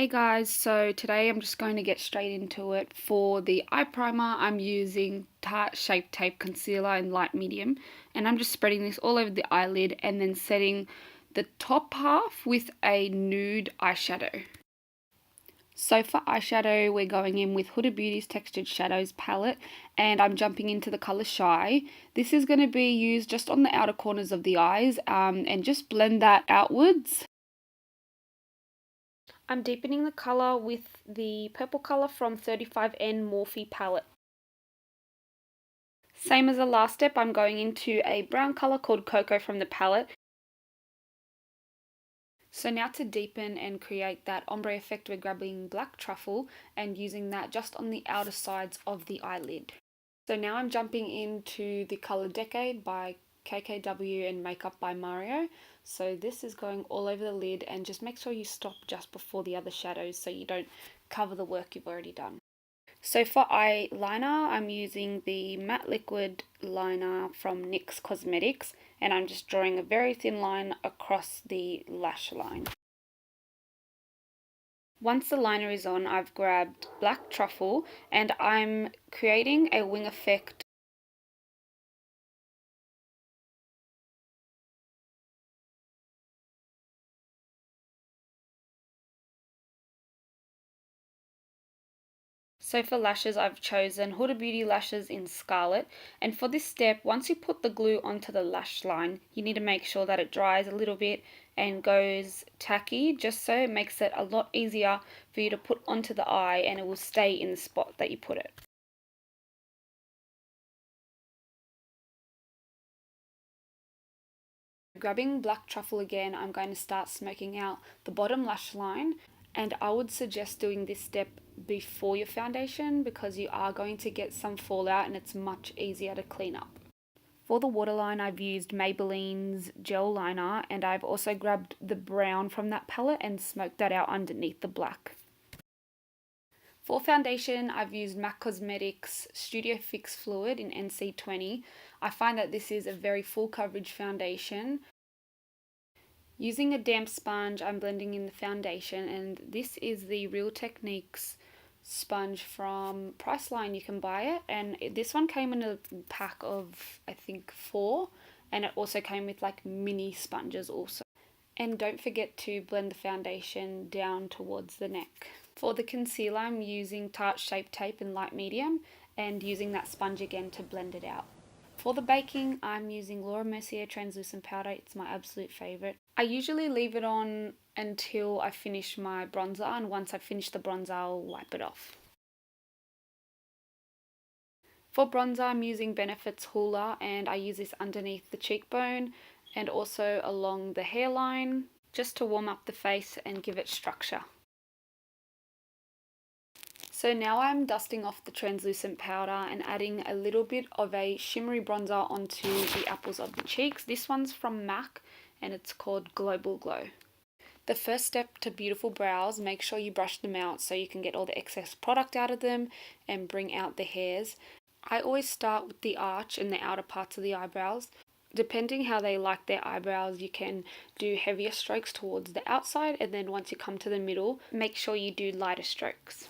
Hey guys, so today I'm just going to get straight into it. For the eye primer, I'm using Tarte Shape Tape Concealer in light medium, and I'm just spreading this all over the eyelid and then setting the top half with a nude eyeshadow. So for eyeshadow, we're going in with Huda Beauty's Textured Shadows palette, and I'm jumping into the colour Shy. This is going to be used just on the outer corners of the eyes and just blend that outwards. I'm deepening the colour with the purple colour from 35N Morphe palette. Same as the last step, I'm going into a brown colour called Cocoa from the palette. So now to deepen and create that ombre effect, we're grabbing black truffle and using that just on the outer sides of the eyelid. So now I'm jumping into the colour Decade by KKW and Makeup by Mario. So this is going all over the lid, and just make sure you stop just before the other shadows so you don't cover the work you've already done. So for eyeliner, I'm using the matte liquid liner from NYX Cosmetics, and I'm just drawing a very thin line across the lash line. Once the liner is on, I've grabbed black truffle and I'm creating a wing effect. So for lashes, I've chosen Huda Beauty lashes in Scarlett, and for this step, once you put the glue onto the lash line, you need to make sure that it dries a little bit and goes tacky, just so it makes it a lot easier for you to put onto the eye, and it will stay in the spot that you put it. Grabbing black truffle again, I'm going to start smoking out the bottom lash line, and I would suggest doing this step before your foundation because you are going to get some fallout and it's much easier to clean up. For the waterline, I've used Maybelline's gel liner, and I've also grabbed the brown from that palette and smoked that out underneath the black. For foundation, I've used MAC Cosmetics Studio Fix Fluid in NC20. I find that this is a very full coverage foundation. Using a damp sponge, I'm blending in the foundation, and this is the Real Techniques sponge from Priceline. You can buy it, and this one came in a pack of I think 4, and it also came with like mini sponges also. And don't forget to blend the foundation down towards the neck. For the concealer, I'm using Tarte Shape Tape in light medium and using that sponge again to blend it out. For the baking, I'm using Laura Mercier translucent powder. It's my absolute favourite. I usually leave it on until I finish my bronzer, and once I finish the bronzer, I'll wipe it off. For bronzer, I'm using Benefit's Hoola, and I use this underneath the cheekbone and also along the hairline, just to warm up the face and give it structure. So now I'm dusting off the translucent powder and adding a little bit of a shimmery bronzer onto the apples of the cheeks. This one's from MAC and it's called Global Glow. The first step to beautiful brows, make sure you brush them out so you can get all the excess product out of them and bring out the hairs. I always start with the arch and the outer parts of the eyebrows. Depending how they like their eyebrows, you can do heavier strokes towards the outside, and then once you come to the middle, make sure you do lighter strokes.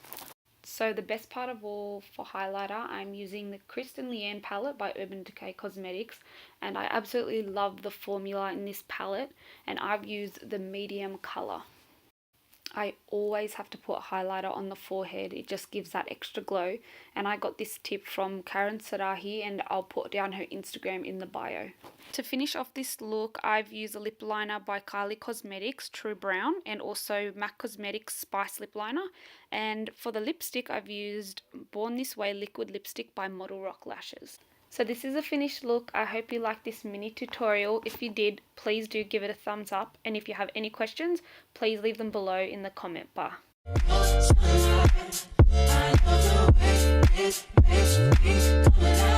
So the best part of all for highlighter, I'm using the Kristen Leanne palette by Urban Decay Cosmetics, and I absolutely love the formula in this palette, and I've used the medium colour. I always have to put highlighter on the forehead, it just gives that extra glow, and I got this tip from Karen Sarahi, and I'll put down her Instagram in the bio. To finish off this look, I've used a lip liner by Kylie Cosmetics True Brown and also MAC Cosmetics Spice Lip Liner, and for the lipstick I've used Born This Way Liquid Lipstick by Model Rock Lashes. So this is a finished look. I hope you liked this mini tutorial. If you did, please do give it a thumbs up, and if you have any questions, please leave them below in the comment bar. I love the way it makes me